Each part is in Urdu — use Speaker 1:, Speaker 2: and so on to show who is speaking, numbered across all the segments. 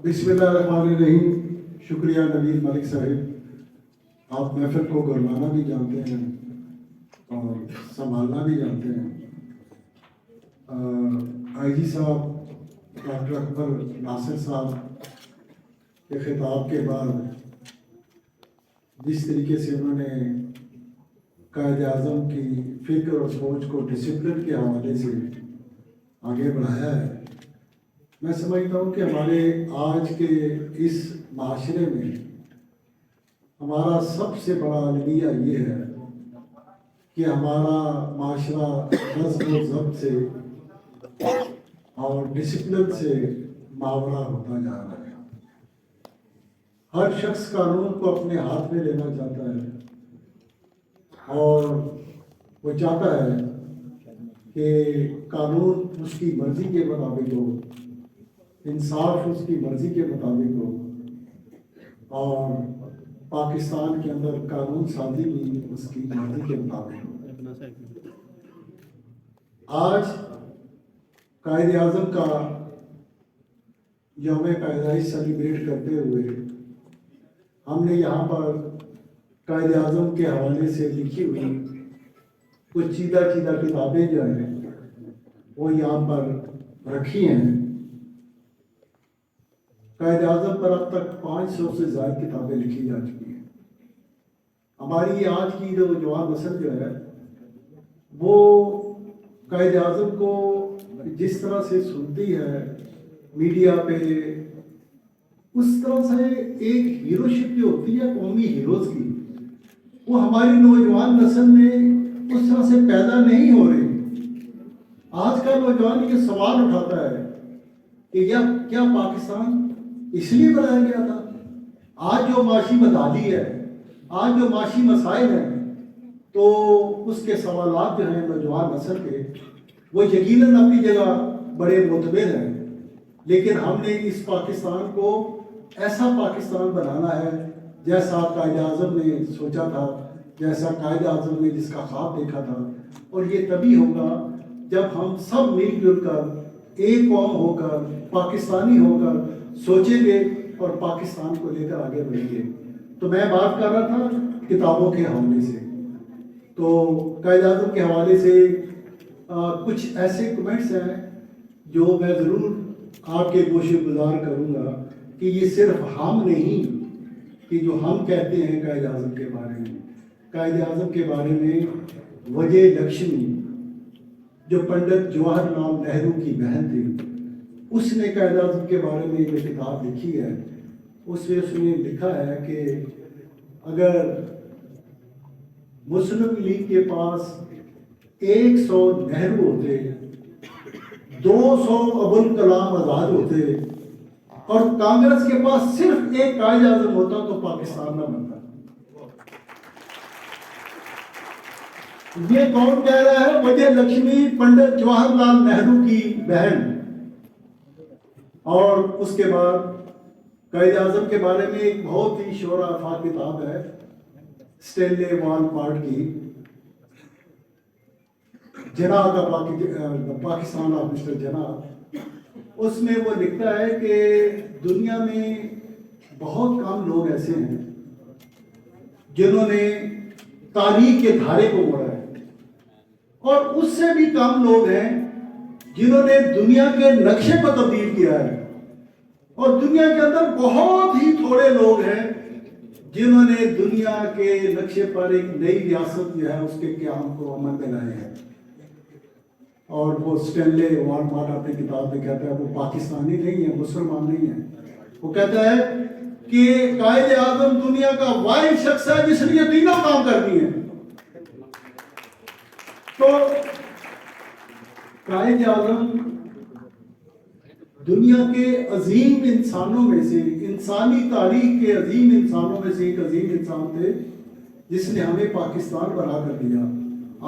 Speaker 1: بسم اللہ الرحمن الرحیم. شکریہ نوید ملک صاحب، آپ محفل کو گرمانا بھی جانتے ہیں اور سنبھالنا بھی جانتے ہیں. آئی جی صاحب ڈاکٹر اکبر ناصر صاحب کے خطاب کے بعد جس طریقے سے انہوں نے قائد اعظم کی فکر اور سوچ کو ڈسپلن کے حوالے سے آگے بڑھایا ہے، میں سمجھتا ہوں کہ ہمارے آج کے اس معاشرے میں ہمارا سب سے بڑا المیہ یہ ہے کہ ہمارا معاشرہ نظم و ضبط سے اور ڈسپلن سے ماورا ہوتا جا رہا ہے. ہر شخص قانون کو اپنے ہاتھ میں لینا چاہتا ہے اور وہ چاہتا ہے کہ قانون اس کی مرضی کے مطابق ہو، انصاف اس کی مرضی کے مطابق ہو، اور پاکستان کے اندر قانون سازی بھی اس کی مرضی کے مطابق ہو. آج قائد اعظم کا یوم پیدائش سیلیبریٹ کرتے ہوئے ہم نے یہاں پر قائد اعظم کے حوالے سے لکھی ہوئی کچھ چیدہ کتابیں جو ہیں وہ یہاں پر رکھی ہیں. قائد اعظم پر اب تک 500 سے زائد کتابیں لکھی جا چکی ہیں. ہماری آج کی جو جوان نسل جو ہے وہ قائد اعظم کو جس طرح سے سنتی ہے میڈیا پہ، اس طرح سے ایک ہیروشپ جو ہوتی ہے قومی ہیروز کی، وہ ہماری نوجوان نسل میں اس طرح سے پیدا نہیں ہو رہی. آج کا نوجوان یہ سوال اٹھاتا ہے کہ کیا پاکستان اس لیے بنایا گیا تھا؟ آج جو معاشی بدحالی ہے، آج جو معاشی مسائل ہیں، تو اس کے سوالات جو ہیں نوجوان نسل کے وہ یقیناً اپنی جگہ بڑے معتبر ہیں، لیکن ہم نے اس پاکستان کو ایسا پاکستان بنانا ہے جیسا قائد اعظم نے سوچا تھا، جیسا قائد اعظم نے جس کا خواب دیکھا تھا. اور یہ تبھی ہوگا جب ہم سب مل جل کر ایک قوم ہو کر پاکستانی ہو کر سوچیں گے اور پاکستان کو لے کر آگے بڑھیں گے. تو میں بات کر رہا تھا کتابوں کے حوالے سے، تو قائد اعظم کے حوالے سے کچھ ایسے کمنٹس ہیں جو میں ضرور آپ کے گوشے گزار کروں گا کہ یہ صرف ہم نہیں کہ جو ہم کہتے ہیں قائد اعظم کے بارے میں. قائد اعظم کے بارے میں وجے لکشمی جو پنڈت جواہر لال نہرو کی بہن تھی، اس نے قائد اعظم کے بارے میں یہ کتاب لکھی ہے. اس نے لکھا ہے کہ اگر مسلم لیگ کے پاس 100 نہرو ہوتے، 200 ابوالکلام آزاد ہوتے اور کانگریس کے پاس صرف ایک قائد اعظم ہوتا تو پاکستان نہ بنتا. یہ کون کہہ رہا ہے؟ وجے لکشمی، پنڈت جواہر لال نہرو کی بہن. اور اس کے بعد قائد اعظم کے بارے میں ایک بہت ہی شعر آفاق کتاب ہے اسٹینلے والپارٹ کی، جناح کا پاکستان آف مسٹر جناح. اس میں وہ لکھتا ہے کہ دنیا میں بہت کم لوگ ایسے ہیں جنہوں نے تاریخ کے دھارے کو موڑا ہے، اور اس سے بھی کم لوگ ہیں جنہوں نے دنیا کے نقشے کو تبدیل کیا ہے. اور دنیا کے اندر بہت ہی تھوڑے لوگ ہیں جنہوں نے دنیا کے نقشے پر ایک نئی ریاست جو ہے اس کے قیام کو عمل میں لائے ہیں. اور وہ اسٹینلے والپارٹ اپنی کتاب میں کہتا ہے وہ پاکستانی نہیں ہے، مسلمان نہیں ہے. وہ کہتا ہے کہ قائد اعظم دنیا کا واحد شخص ہے جس نے یہ تینوں کام کر دیے ہیں. تو قائد اعظم دنیا کے عظیم انسانوں میں سے، انسانی تاریخ کے عظیم انسانوں میں سے ایک عظیم انسان تھے جس نے ہمیں پاکستان بنا کر دیا.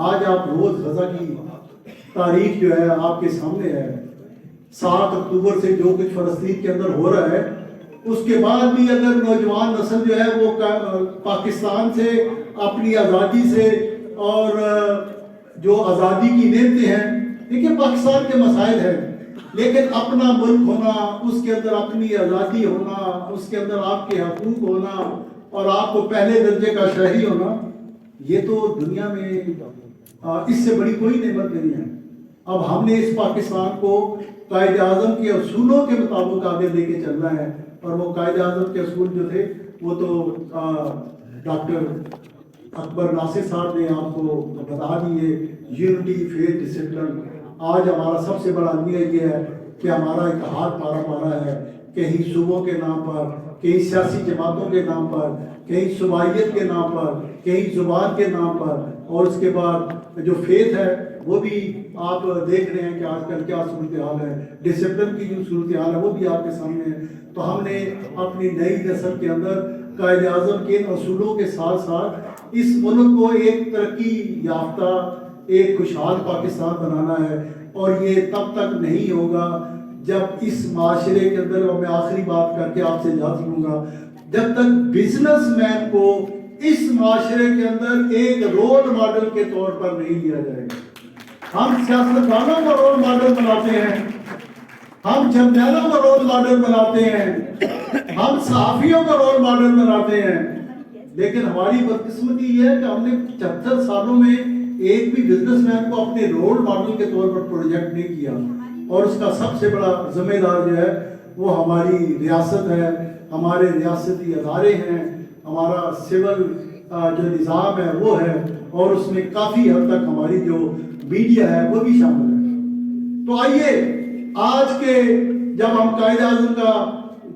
Speaker 1: آج آپ روز غزہ کی تاریخ جو ہے آپ کے سامنے ہے. 7 اکتوبر سے جو کچھ فلسطین کے اندر ہو رہا ہے، اس کے بعد بھی اگر نوجوان نسل جو ہے وہ پاکستان سے، اپنی آزادی سے اور جو آزادی کی نعمتیں ہیں، دیکھیے پاکستان کے مسائل ہیں لیکن اپنا ملک ہونا، اس کے اندر اپنی آزادی ہونا، اس کے اندر آپ کے حقوق ہونا اور آپ کو پہلے درجے کا شہری ہونا، یہ تو دنیا میں اس سے بڑی کوئی نعمت نہیں ہے۔ اب ہم نے اس پاکستان کو قائد اعظم کے اصولوں کے مطابق آگے لے کے چلنا ہے، اور وہ قائد اعظم کے اصول جو تھے وہ تو ڈاکٹر اکبر ناصر صاحب نے آپ کو بتا دیے، یونٹی، فیتھ، ڈسپلن۔ آج ہمارا سب سے بڑا المیہ یہ ہے کہ ہمارا اتحاد پارا ہے، کہیں صوبوں کے نام پر، کہیں سیاسی جماعتوں کے نام پر، کہیں صوبائیت کے نام پر، کہیں زبان کے نام پر، اور اس کے بعد جو فیتھ ہے وہ بھی آپ دیکھ رہے ہیں کہ آج کل کیا صورتحال ہے، ڈسپلن کی جو صورتحال ہے وہ بھی آپ کے سامنے ہے۔ تو ہم نے اپنی نئی نسل کے اندر قائد اعظم کے اصولوں کے ساتھ ساتھ اس ملک کو ایک ترقی یافتہ، ایک خوشحال پاکستان بنانا ہے، اور یہ تب تک نہیں ہوگا جب اس معاشرے کے اندر، اور میں آخری بات کر کے آپ سے اجازت لوں گا، جب تک بزنس مین کو اس معاشرے کے اندر ایک رول ماڈل کے طور پر نہیں لیا جائے گا۔ ہم سیاستدانوں کو رول ماڈل بناتے ہیں، ہم جرنیلوں کو رول ماڈل بناتے ہیں، ہم صحافیوں کو رول ماڈل بناتے ہیں، لیکن ہماری بدقسمتی یہ ہے کہ ہم نے 75 سالوں میں ایک بھی بزنس مین کو اپنے رول ماڈل کے طور پر پروجیکٹ نہیں کیا، اور اس کا سب سے بڑا ذمہ دار جو ہے وہ ہماری ریاست ہے، ہمارے ریاستی ادارے ہیں، ہمارا سول جو نظام ہے وہ ہے، اور اس میں کافی حد تک ہماری جو میڈیا ہے وہ بھی شامل ہے۔ تو آئیے آج کے جب ہم قائد اعظم کا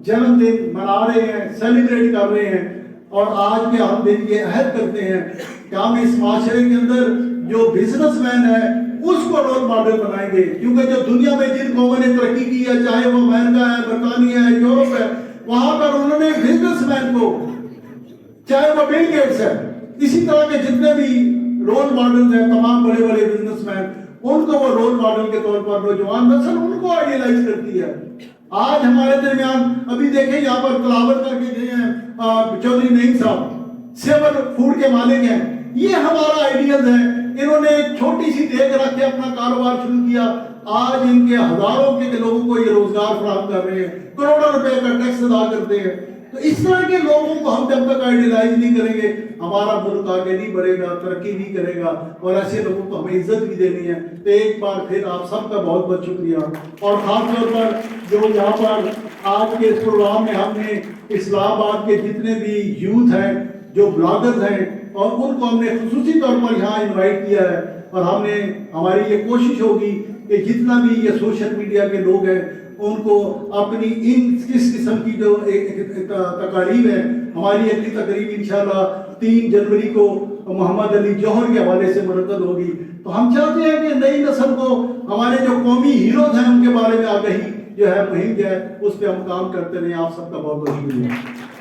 Speaker 1: جنم دن منا رہے ہیں، سیلیبریٹ کر رہے ہیں، اور آج کے ہم دن یہ عہد کرتے ہیں کہ ہم اس معاشرے کے اندر جو بزنس مین ہے اس کو رول ماڈل بنائیں گے، کیونکہ جو دنیا میں جن قوموں نے ترقی کی ہے، چاہے وہ امریکہ ہے، برطانیہ ہے، یورپ ہے، وہاں پر انہوں نے بزنس مین کو، چاہے وہ بل گیٹس ہے، اسی طرح کے جتنے بھی رول ماڈل ہیں، تمام بڑے بڑے بزنس مین، ان کو وہ رول ماڈل کے طور پر نوجوان نسل ان کو آئیڈیلائز کرتی ہے۔ آج ہمارے درمیان ابھی دیکھیں یہاں پر تلاوت کر کے گئے ہیں چودھری نعیم صاحب، سیول فوڈ کے مالک ہیں، یہ ہمارا آئیڈیل ہے۔ انہوں نے ایک چھوٹی سی دیگ رکھ کے اپنا کاروبار شروع کیا، آج ان کے ہزاروں کے لوگوں کو یہ روزگار فراہم کر رہے ہیں، کروڑوں روپے کا ٹیکس ادا کرتے ہیں۔ تو اس طرح کے لوگوں کو ہم جب تک آئیڈیلائز نہیں کریں گے، ہمارا ملک آگے نہیں بڑھے گا، ترقی نہیں کرے گا، اور ایسے لوگوں کو ہمیں عزت بھی دینی ہے۔ تو ایک بار پھر آپ سب کا بہت بہت شکریہ، اور خاص طور پر جو یہاں پر آج کے اس پروگرام میں ہم نے اسلام آباد کے جتنے بھی یوتھ ہیں، جو بلاگرز ہیں، اور ان کو ہم نے خصوصی طور پر یہاں انوائٹ کیا ہے، اور ہماری یہ کوشش ہوگی کہ جتنا بھی یہ سوشل میڈیا کے لوگ ہیں ان کو اپنی اس قسم کی جو تقاریب ہے، ہماری اگلی تقریب انشاءاللہ 3 جنوری کو محمد علی جوہر کے حوالے سے منعقد ہوگی۔ تو ہم چاہتے ہیں کہ نئی نسل کو ہمارے جو قومی ہیروز ہیں ان کے بارے میں آگہی جو ہے مہم جو ہے اس پہ ہم کام کرتے رہیں۔ آپ سب کا بہت بہت شکریہ۔